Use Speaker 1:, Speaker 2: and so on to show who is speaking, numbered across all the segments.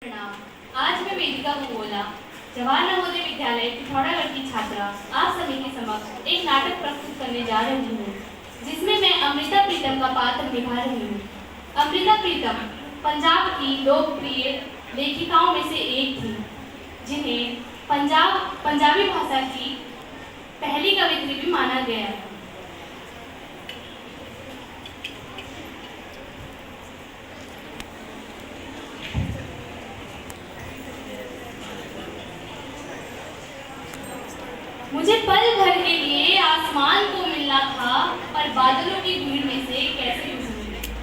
Speaker 1: प्रणाम। आज मैं वेदिका मंगोला, जवाहर नवोदय विद्यालय पिथौरागढ़ की छात्रा आप सभी के समक्ष एक नाटक प्रस्तुत करने जा रही हूँ, जिसमें मैं अमृता प्रीतम का पात्र निभा रही हूँ। अमृता प्रीतम पंजाब की लोकप्रिय लेखिकाओं में से एक थी, जिन्हें पंजाबी भाषा की पहली कवयित्री भी माना गया है। मुझे पल भर के लिए आसमान को मिलना था, पर बादलों की भीड़ में से कैसे गुजरूं।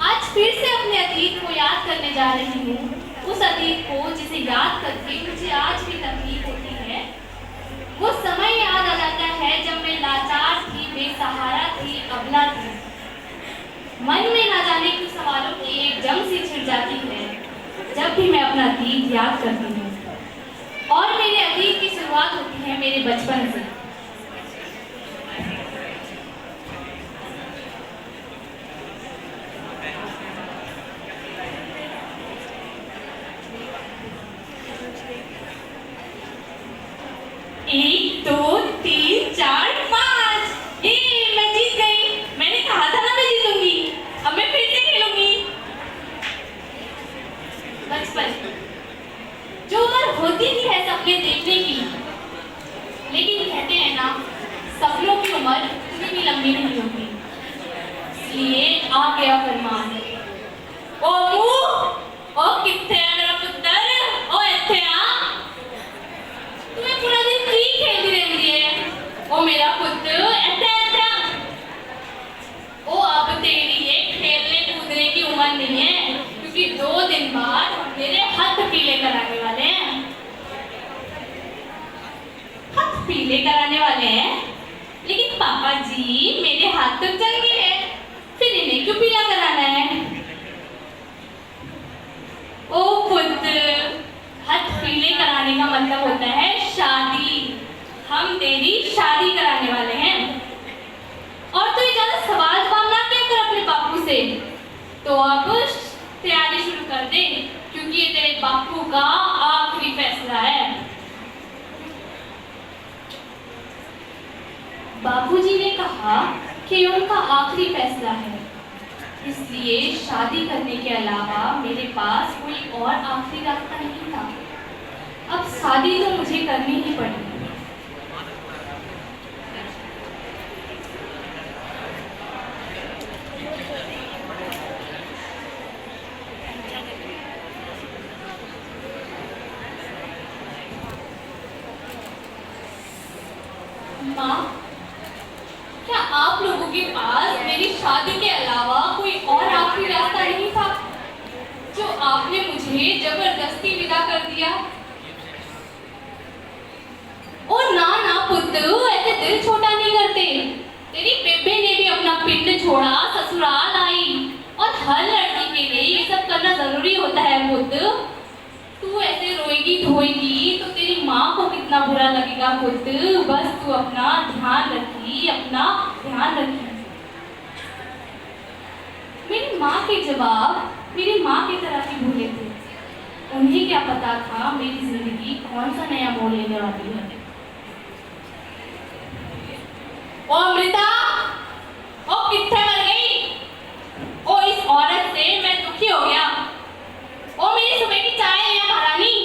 Speaker 1: आज फिर से अपने अतीत को याद करने जा रही हूँ, उस अतीत को जिसे याद करके मुझे आज भी तकलीफ होती है। वो समय याद आ जाता है जब मैं लाचार थी, बेसहारा थी, अबला थी। मन में ना जाने क्यों सवालों की एक जंग सी छिड़ जाती है जब भी मैं अपना अतीत याद करती हूँ। और मेरे अतीत की शुरुआत होती है मेरे बचपन से। एक, दो, तीन, चार, पाँच। ये मैं जीत गई। मैंने कहा था ना मैं जीतूंगी। अब मैं फिर से खेलूंगी। बचपन जो उम्र होती ही है सपने देखने की, लेकिन कहते हैं ना, सपनों की उम्र कभी भी लंबी नहीं होती। इसलिए आ गया फरमान। ओ मुँह, ओ कित्थे है मेरा पुत्र? ओ इत्थे आ। तुम्हें पूरा दिन की खेलती रहती है। ओ मेरा पुत्र, इत्थे इत्थे आ। ओ अब तेरी ये खेलने कूदने की उम्र नहीं है, क्योंकि 2 दिन बाद मेरे हाथ पीले कराने वाले हैं। हाथ पीले कराने वाले हैं? लेकिन पापा जी, मेरे हाथ तो जल गए हैं, फिर इन्हें क्यों पीला कराना है? ओ पुत्र, हाथ पीले कराने का मतलब होता है शादी। हम तेरी शादी कराने वाले हैं। और तो ये ज्यादा सवाल जवाब ना क्या कर अपने बापू से। तो अब तैयारी शुरू कर दे, क्योंकि ये तेरे बापू का आखिरी फैसला है। बापूजी ने कहा कि उनका आखिरी फैसला है, इसलिए शादी करने के अलावा मेरे पास कोई और आखिरी रास्ता नहीं था। अब शादी तो मुझे करनी ही पड़ी। माँ, क्या आप लोगों के पास मेरी शादी के अलावा कोई और आखिरी रास्ता नहीं था, जो आपने मुझे जबरदस्ती विदा कर दिया? ओ ना ना पुत्र, ऐसे दिल छोटा नहीं करते। तेरी बेबे ने भी अपना पिंड छोड़ा, ससुराल आई, और हर लड़की के लिए ये सब करना जरूरी होता है पुत्र। तू ऐसे रोएगी धोएगी तो तेरी माँ को कितना बुरा लगेगा पुत्र। बस तू अपना ध्यान रखी, अपना ध्यान रखी। मेरी माँ के जवाब मेरी माँ की तरह ही भूले थे। उन्हें क्या पता था मेरी जिंदगी कौन सा नया मोड़ लेने वाली है। ओ अमृता, ओ कित्थे मर गई? ओ इस औरत से मैं दुखी हो गया। ओ मेरी सुबह की चाय है महारानी।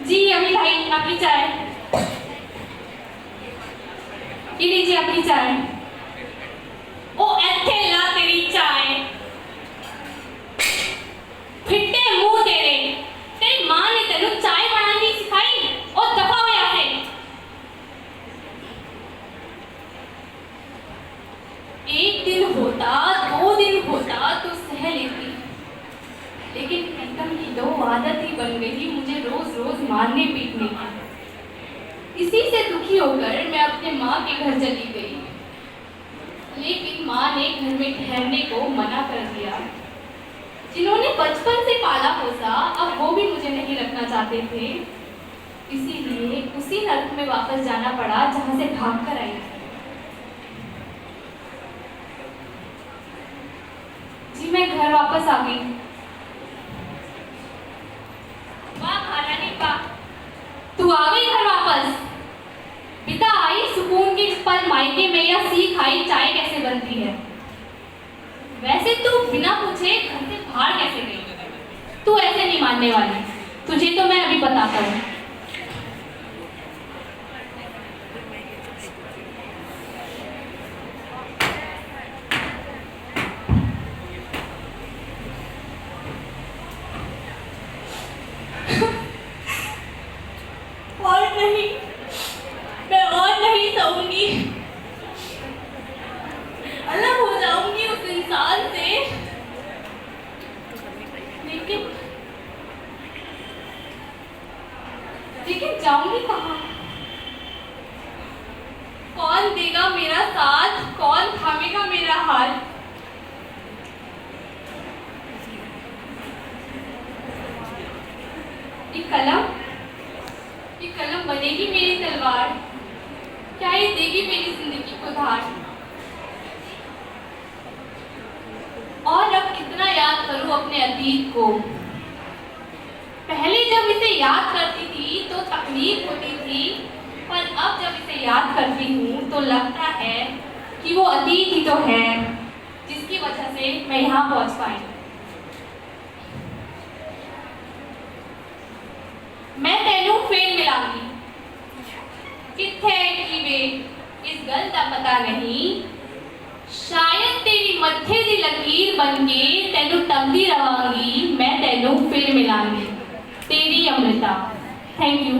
Speaker 1: जी अभी भाई, आपकी चाय। ये लीजिए आपकी चाय। ओ ऐथे ला तेरी चाय। फिट्टे मुंह तेरे, तेरी माँ ने तेनू चाय बनानी सिखाई? ओ दफा हो यहाँ से। एक दिन होता, 2 दिन होता तो सह लेती, लेकिन प्रीतम की 2 आदत ही बन गई मुझे रोज रोज मारने पीटने की। इसी से दुखी होकर मैं अपने माँ के घर चली गई, लेकिन माँ ने घर में ठहरने को मना कर दिया। जिन्होंने बचपन से पाला पोसा, अब वो भी मुझे नहीं रखना चाहते थे। इसीलिए उसी नर्क में वापस जाना पड़ा जहाँ से भाग कर आई थी। मैं घर वापस आ गई। वाह महारानी वाह, तू आ गई घर वापस। पिता आई सुकून के पल मायके में या सीख आई चाय कैसे बनती है। वैसे तू बिना पूछे घर से बाहर कैसे गई? तू ऐसे नहीं मानने वाली, तुझे तो मैं अभी बताता हूँ। और नहीं, मैं और नहीं सहूंगी, अलग हो जाऊंगी उस इंसान से। लेकिन जाऊंगी कहाँ? कौन देगा मेरा साथ? कौन थामेगा मेरा हाथ? ये कलम बनेगी मेरी तलवार, क्या ये देगी मेरी जिंदगी को धार? और अब कितना याद करूं अपने अतीत को। पहले जब इसे याद करती थी तो तकलीफ होती थी, पर अब जब इसे याद करती हूँ तो लगता है कि वो अतीत ही तो है जिसकी वजह से मैं यहाँ पहुँच पाई। मैं तेनू फिर मिलांगी, किथे की वे इस गल का पता नहीं, शायद तेरी मत्थे दी लकीर बनके तेनू तकदी रहांगी, मैं तेनू फिर मिलांगी। तेरी अमृता। Thank you.